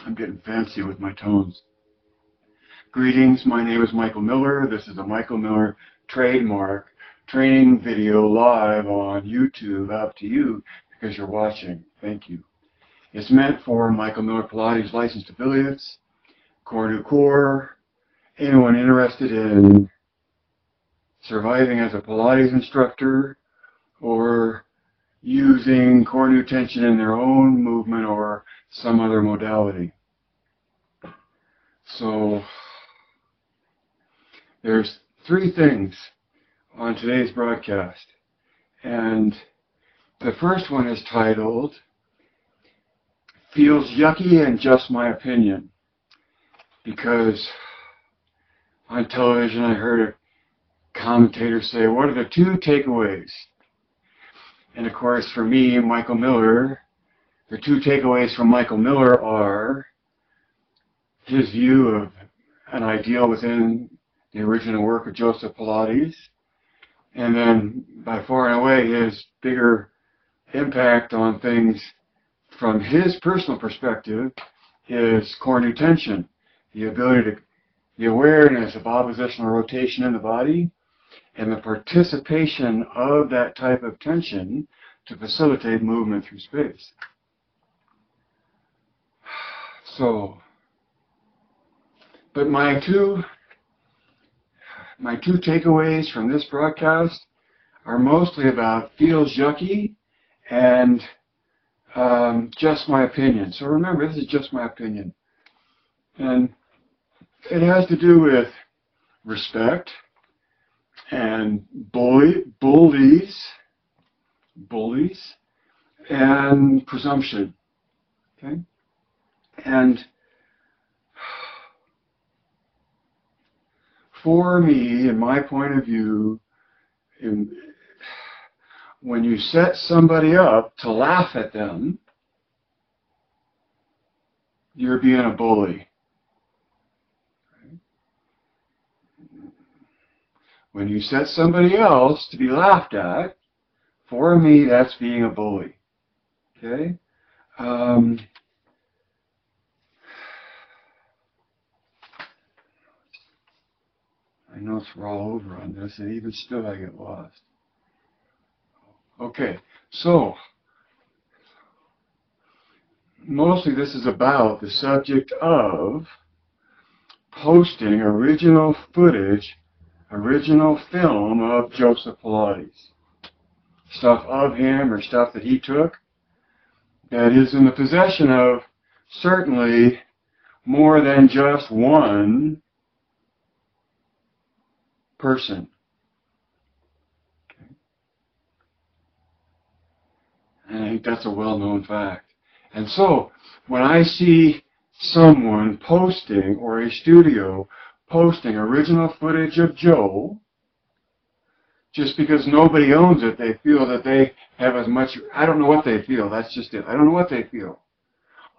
I'm getting fancy with my tones. Greetings, my name is Michael Miller. This is a Michael Miller trademark training video live on YouTube out to you because you're watching. Thank you. It's meant for Michael Miller Pilates licensed affiliates, Core to Core, anyone interested in surviving as a Pilates instructor or using core new tension in their own movement or some other modality. So there's three things on today's broadcast, and the first one is titled Feels Yucky and Just My Opinion, because on television I heard a commentator say, what are the two takeaways? And of course, for me, Michael Miller, the two takeaways from Michael Miller are his view of an ideal within the original work of Joseph Pilates, and then by far and away his bigger impact on things from his personal perspective is core new tension, the ability to, the awareness of oppositional rotation in the body, and the participation of that type of tension to facilitate movement through space. So, but my two takeaways from this broadcast are mostly about feels yucky and just my opinion. So remember, this is just my opinion. And it has to do with respect and bullies, and presumption. Okay? And for me, in my point of view, when you set somebody up to laugh at them, you're being a bully. When you set somebody else to be laughed at, for me, that's being a bully. Okay? My notes were all over on this, and even still I get lost. Okay, so mostly this is about the subject of posting original footage, original film of Joseph Pilates. Stuff of him or stuff that he took that is in the possession of certainly more than just one person. Okay. And I think that's a well-known fact. And so when I see someone posting, or a studio posting original footage of Joe, just because nobody owns it, they feel that they have as much, I don't know what they feel, that's just it. I don't know what they feel.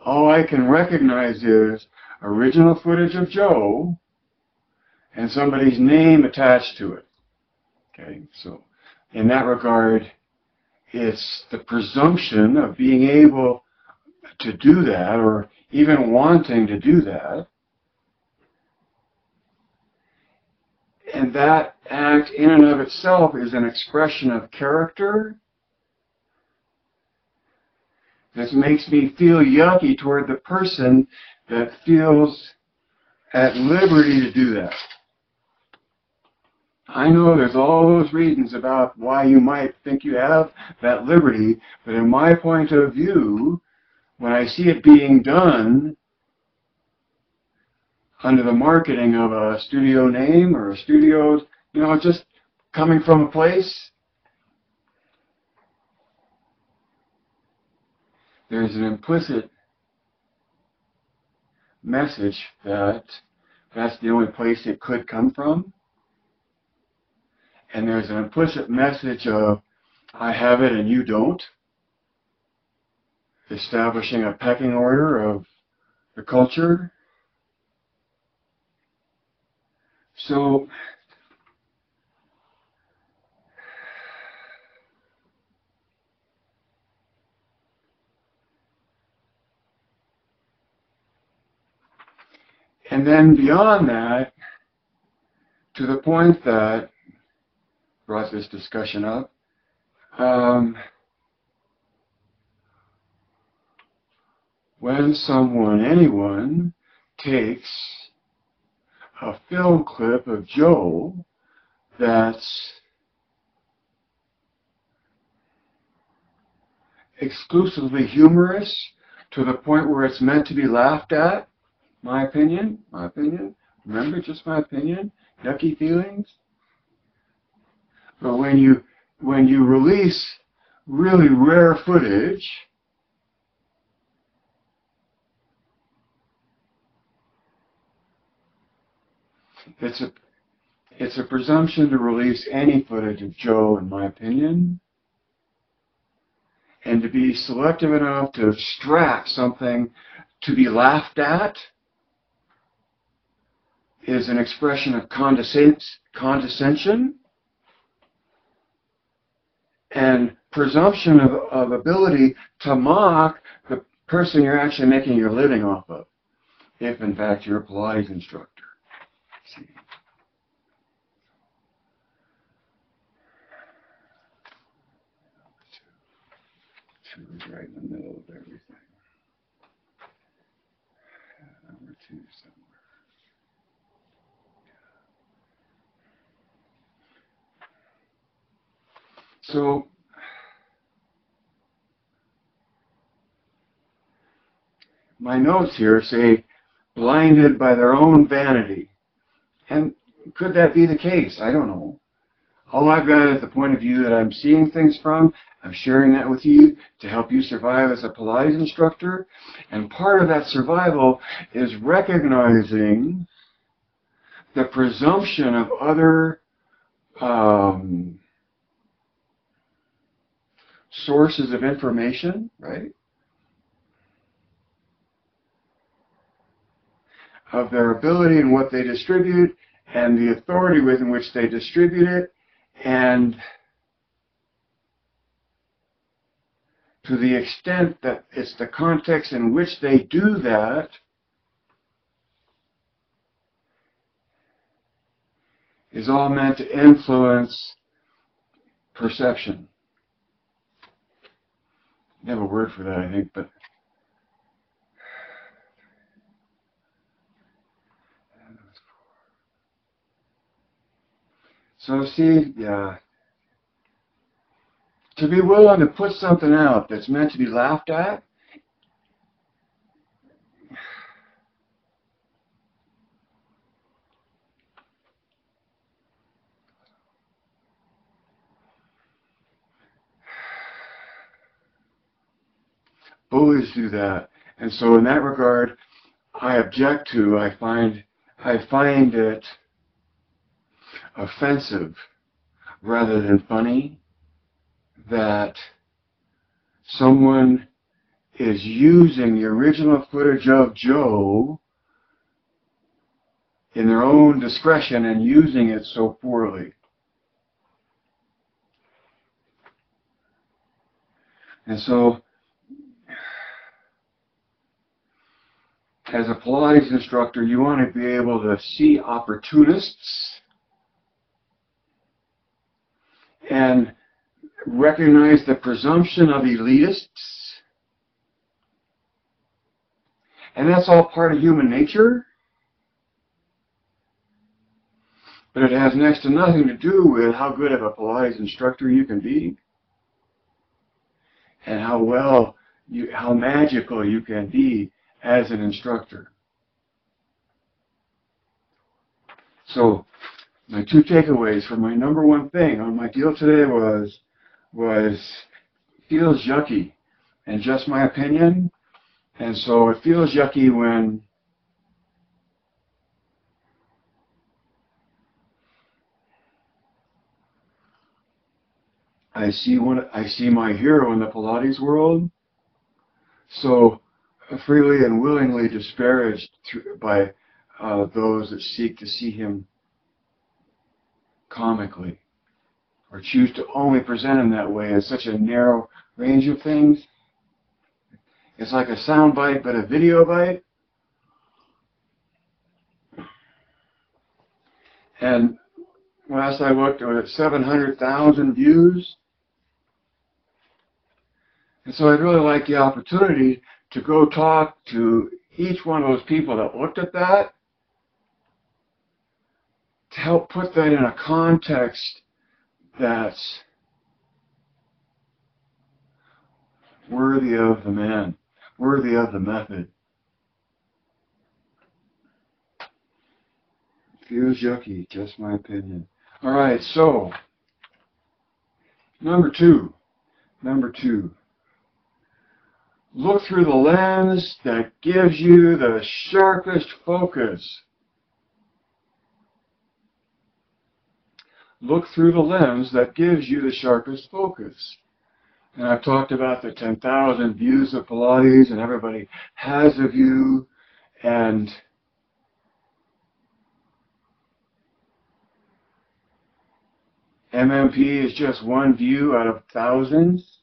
All I can recognize is original footage of Joe and somebody's name attached to it. Okay, so in that regard, it's the presumption of being able to do that, or even wanting to do that. And that act in and of itself is an expression of character that makes me feel yucky toward the person that feels at liberty to do that. I know there's all those reasons about why you might think you have that liberty, but in my point of view, when I see it being done under the marketing of a studio name or a studio, just coming from a place, there's an implicit message that that's the only place it could come from. And there's an implicit message of, I have it and you don't, establishing a pecking order of the culture. So And then beyond that, to the point that brought this discussion up, when someone, anyone, takes a film clip of Joe that's exclusively humorous to the point where it's meant to be laughed at, my opinion, remember, just my opinion, yucky feelings. But when you release really rare footage, it's a presumption to release any footage of Joe, in my opinion, and to be selective enough to extract something to be laughed at is an expression of condescension and presumption of ability to mock the person you're actually making your living off of, if in fact you're a Pilates instructor. See? Two is right in the middle of everything. Number two somewhere. So, my notes here say, blinded by their own vanity. And could that be the case? I don't know. All I've got is the point of view that I'm seeing things from. I'm sharing that with you to help you survive as a Pilates instructor. And part of that survival is recognizing the presumption of other sources of information, right? Of their ability and what they distribute and the authority within which they distribute it, and to the extent that it's the context in which they do that is all meant to influence perception. I have a word for that, I think, but so see, yeah, to be willing to put something out that's meant to be laughed at, bullies do that. And so in that regard, I object to, I find it offensive rather than funny that someone is using the original footage of Joe in their own discretion and using it so poorly. And so, as a Pilates instructor, you want to be able to see opportunists and recognize the presumption of elitists. And that's all part of human nature. But it has next to nothing to do with how good of a Pilates instructor you can be and how magical you can be as an instructor. So, my two takeaways for my number one thing on my deal today was feels yucky, and just my opinion. And so it feels yucky when I see my hero in the Pilates world so freely and willingly disparaged by those that seek to see him comically, or choose to only present him that way as such a narrow range of things. It's like a sound bite, but a video bite. And last I looked, it was at 700,000 views. And so I'd really like the opportunity to go talk to each one of those people that looked at that, to help put that in a context that's worthy of the man, worthy of the method. Feels yucky, just my opinion. All right, so number two. Look through the lens that gives you the sharpest focus. Look through the lens that gives you the sharpest focus. And I've talked about the 10,000 views of Pilates, and everybody has a view, and MMP is just one view out of thousands.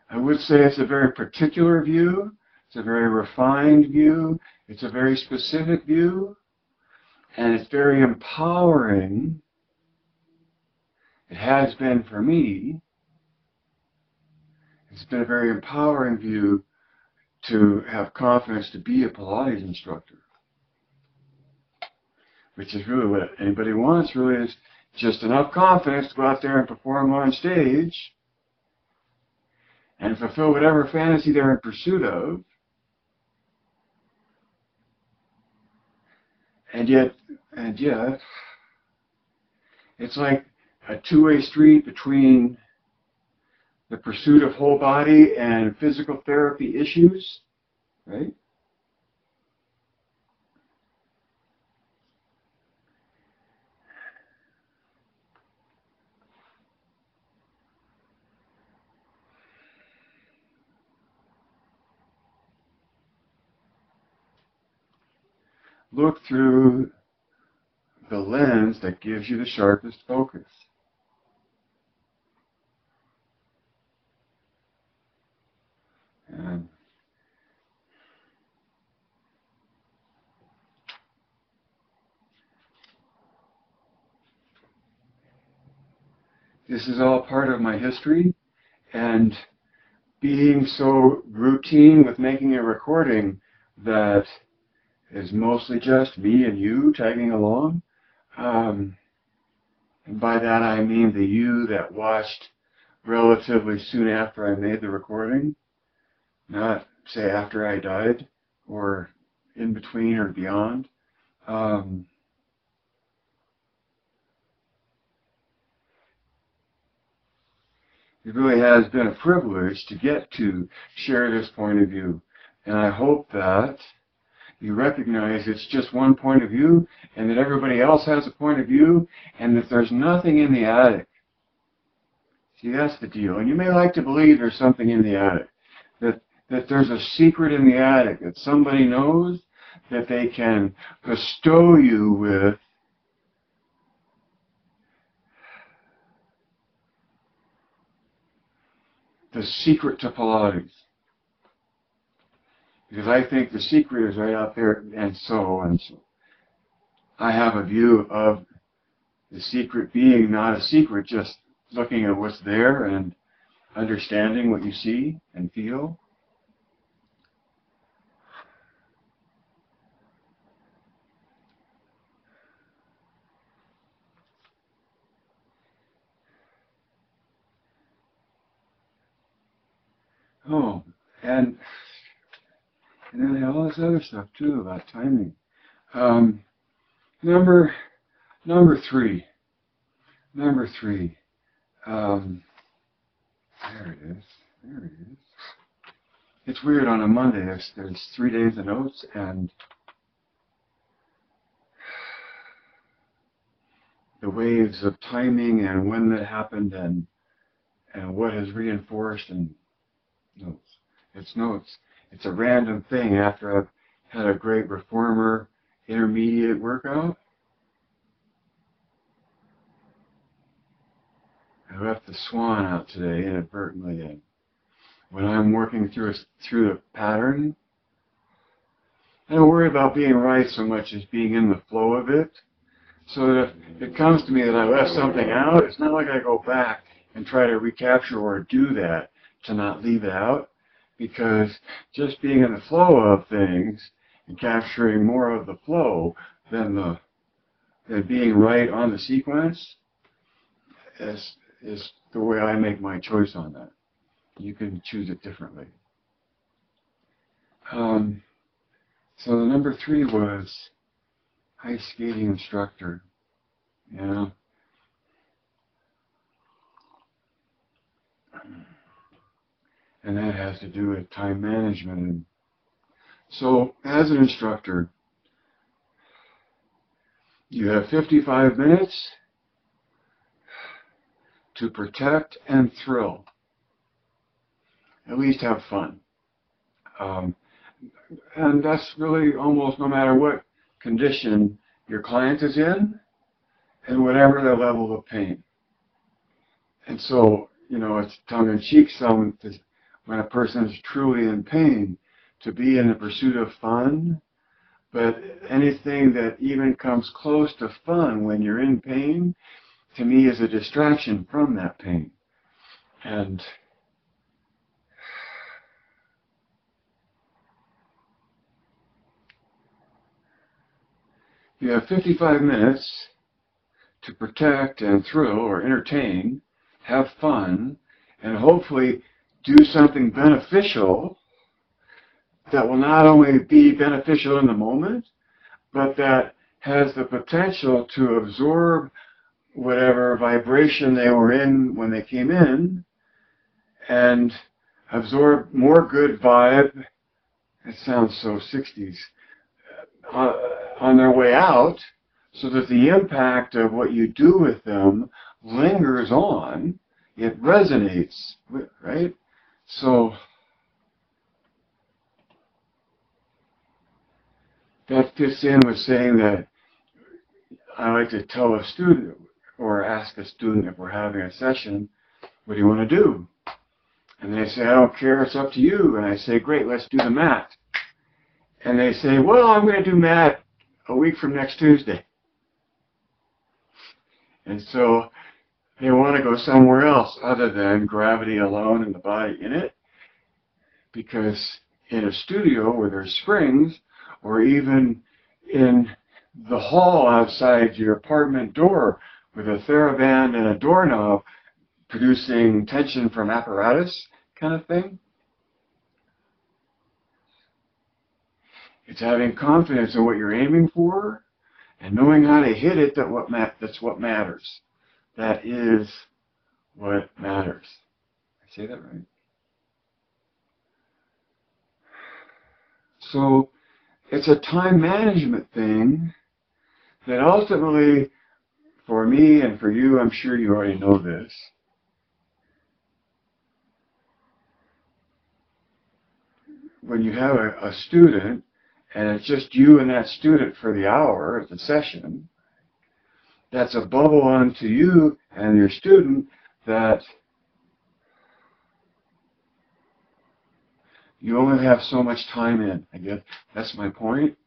I would say it's a very particular view, it's a very refined view, it's a very specific view, and it's very empowering. It has been for me. It's been a very empowering view to have confidence to be a Pilates instructor, which is really what anybody wants, really, is just enough confidence to go out there and perform on stage and fulfill whatever fantasy they're in pursuit of. And yet, it's like a two-way street between the pursuit of whole body and physical therapy issues, right? Look through the lens that gives you the sharpest focus. And this is all part of my history, and being so routine with making a recording that is mostly just me and you tagging along. And by that I mean the you that watched relatively soon after I made the recording, not say after I died or in between or beyond. It really has been a privilege to get to share this point of view, and I hope that you recognize it's just one point of view, and that everybody else has a point of view, and that there's nothing in the attic. See, that's the deal. And you may like to believe there's something in the attic, that there's a secret in the attic that somebody knows, that they can bestow you with the secret to Pilates. Because I think the secret is right out there, and so. I have a view of the secret being not a secret, just looking at what's there and understanding what you see and feel. Oh, and then all this other stuff too about timing. Number three. There it is. It's weird on a Monday. There's 3 days of notes, and the waves of timing and when that happened and what has reinforced and notes. It's notes. It's a random thing after I've had a great reformer intermediate workout. I left the swan out today inadvertently, and when I'm working through the pattern, I don't worry about being right so much as being in the flow of it. So that if it comes to me that I left something out, it's not like I go back and try to recapture or do that to not leave it out, because just being in the flow of things and capturing more of the flow than being right on the sequence is the way I make my choice on that. You can choose it differently. So the number 3 was ice skating instructor. Yeah. And that has to do with time management. And so as an instructor, you have 55 minutes to protect and thrill. At least have fun. And that's really almost no matter what condition your client is in and whatever their level of pain. And so, it's tongue-in-cheek when a person is truly in pain to be in the pursuit of fun, but anything that even comes close to fun when you're in pain, to me, is a distraction from that pain. And you have 55 minutes to protect and thrill or entertain, have fun, and hopefully do something beneficial that will not only be beneficial in the moment, but that has the potential to absorb whatever vibration they were in when they came in and absorb more good vibe. It sounds so 60s. On their way out, so that the impact of what you do with them lingers on, it resonates, right? So that fits in with saying that I like to tell a student or ask a student if we're having a session, what do you want to do? And they say, I don't care, it's up to you. And I say, great, let's do the mat. And they say, well, I'm going to do mat a week from next Tuesday. And so they want to go somewhere else other than gravity alone and the body in it. Because in a studio where there's springs, or even in the hall outside your apartment door with a TheraBand and a doorknob producing tension from apparatus kind of thing, it's having confidence in what you're aiming for and knowing how to hit it. That's what matters. That is what matters. I say that right? So it's a time management thing that ultimately, for me and for you, I'm sure you already know this, when you have a student and it's just you and that student for the hour of the session, that's a bubble onto you and your student that you only have so much time in. I guess that's my point.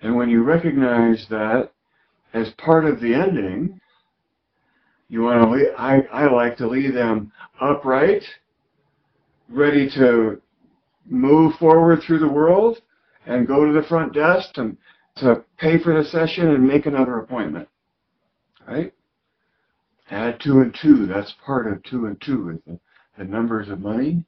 And when you recognize that as part of the ending, you want to I like to leave them upright, ready to move forward through the world and go to the front desk to pay for the session and make another appointment. Right? Add 2 and 2. That's part of 2 and 2 is the numbers of money.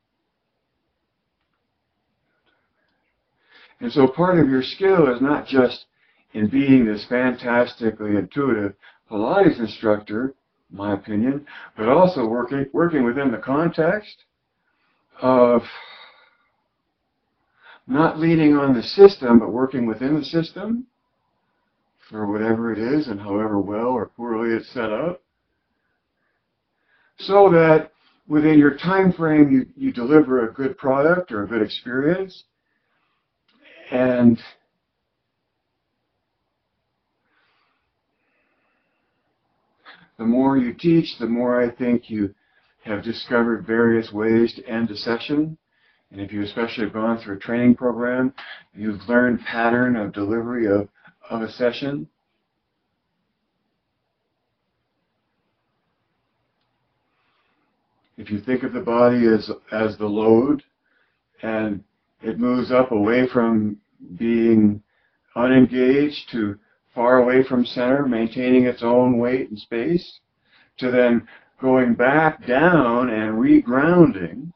And so part of your skill is not just in being this fantastically intuitive Pilates instructor, in my opinion, but also working within the context of not leaning on the system, but working within the system for whatever it is and however well or poorly it's set up, so that within your time frame you deliver a good product or a good experience. And the more you teach, the more I think you have discovered various ways to end a session And if you especially have gone through a training program, you've learned pattern of delivery of a session. If you think of the body as the load, and it moves up away from being unengaged to far away from center, maintaining its own weight and space, to then going back down and regrounding.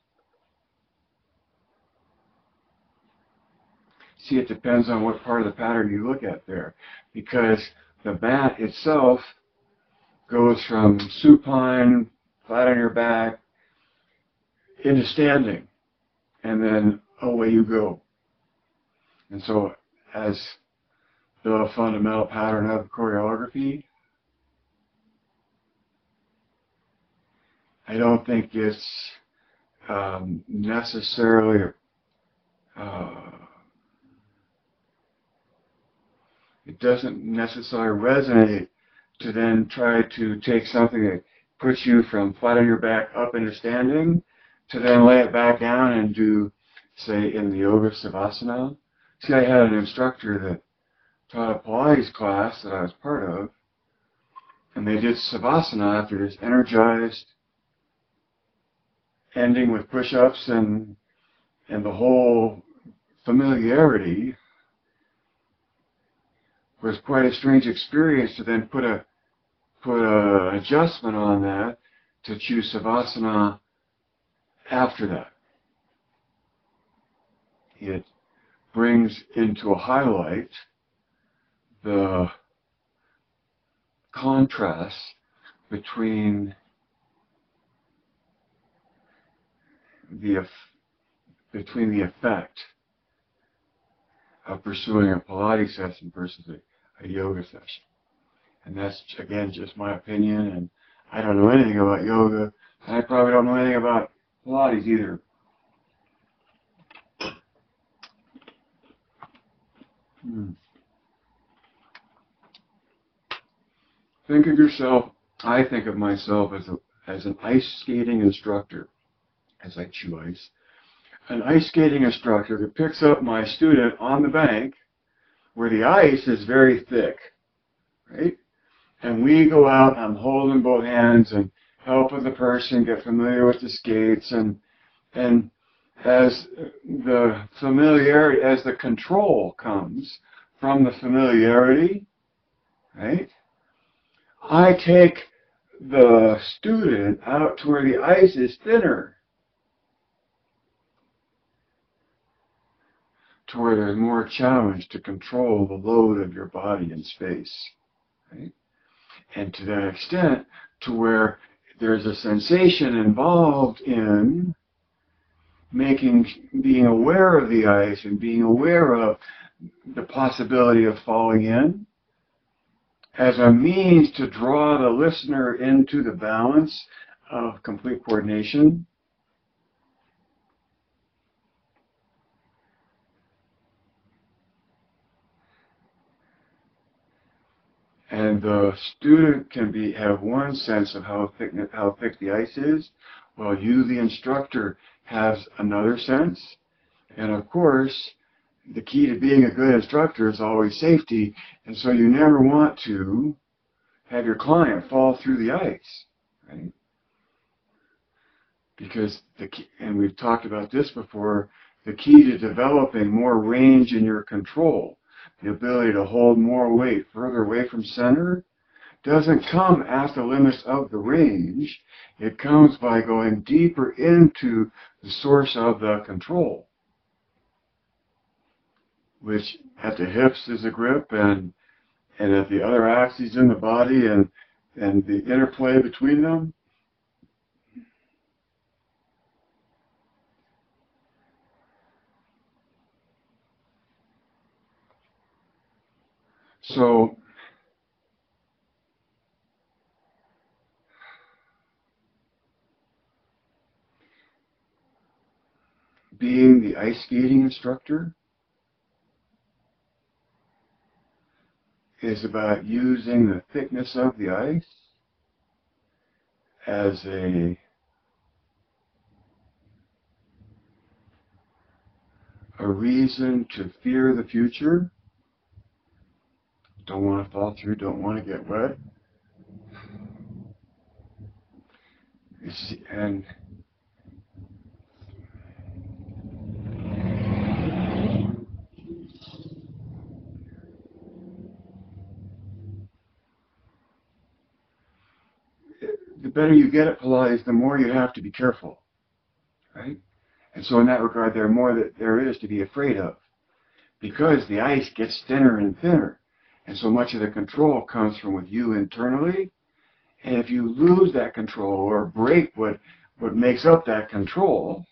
See, it depends on what part of the pattern you look at there, because the mat itself goes from supine, flat on your back, into standing, and then away you go. And so, as the fundamental pattern of choreography, I don't think it's necessarily it doesn't necessarily resonate to then try to take something that puts you from flat on your back up into standing, to then lay it back down and do, say, in the yoga savasana. See, I had an instructor that taught a Pilates class that I was part of, and they did savasana after this energized, ending with push-ups and the whole familiarity. Was quite a strange experience to then put a adjustment on that to choose savasana after that. It brings into a highlight the contrast between the effect of pursuing a Pilates session versus a yoga session. And that's, again, just my opinion, and I don't know anything about yoga, and I probably don't know anything about Pilates either. Think of yourself, I think of myself as an ice skating instructor, as I chew ice. An ice skating instructor that picks up my student on the bank where the ice is very thick, right? And we go out, I'm holding both hands and helping the person get familiar with the skates, and as the familiarity, as the control comes from the familiarity, right? I take the student out to where the ice is thinner, to where there's more challenge to control the load of your body in space, right? And to that extent, to where there's a sensation involved in being aware of the ice and being aware of the possibility of falling in as a means to draw the listener into the balance of complete coordination. And the student can have one sense of how thick the ice is, while you, the instructor, has another sense. And of course, the key to being a good instructor is always safety, and so you never want to have your client fall through the ice, right? Because and we've talked about this before, the key to developing more range in your control, the ability to hold more weight further away from center, doesn't come at the limits of the range. It comes by going deeper into the source of the control, which at the hips is a grip, and at the other axes in the body, and the interplay between them. So being the ice skating instructor is about using the thickness of the ice as a a reason to fear the future. Don't want to fall through, don't want to get wet. And the better you get at Pilates, the more you have to be careful, right? And so in that regard, there are more that there is to be afraid of, because the ice gets thinner and thinner. And so much of the control comes from with you internally. And if you lose that control or break what makes up that control,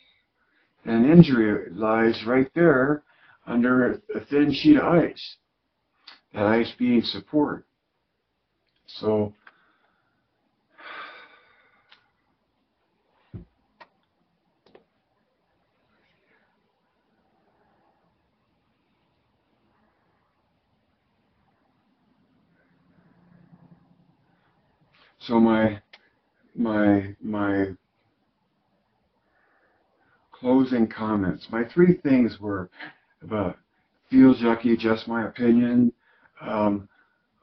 then injury lies right there under a thin sheet of ice. That ice being support. So my closing comments. My three things were about feels yucky, just my opinion.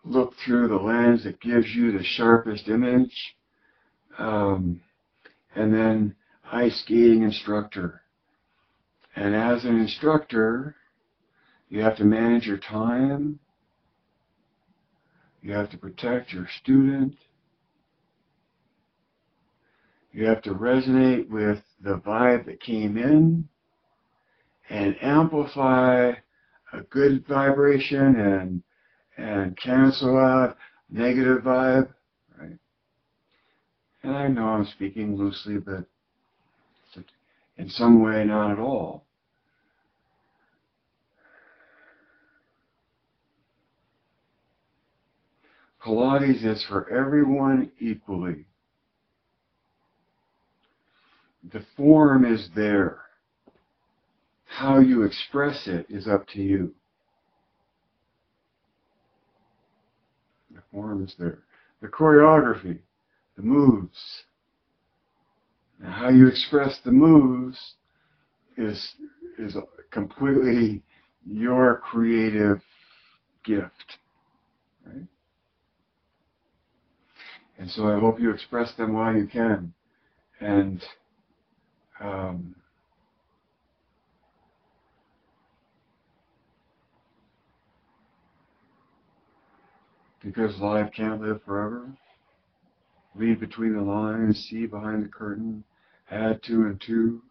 Look through the lens that gives you the sharpest image. And then ice skating instructor. And as an instructor, you have to manage your time. You have to protect your student. You have to resonate with the vibe that came in and amplify a good vibration and cancel out negative vibe, right? And I know I'm speaking loosely, but in some way not at all. Pilates is for everyone equally. The form is there. How you express it is up to you. The form is there. The choreography, the moves. Now, how you express the moves is completely your creative gift, right? And so I hope you express them while you can. And because life can't live forever, read between the lines, see behind the curtain, add two and two.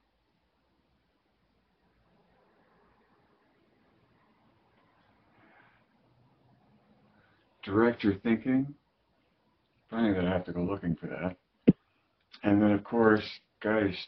Direct your thinking. Funny that I have to go looking for that. And then, of course, Geist.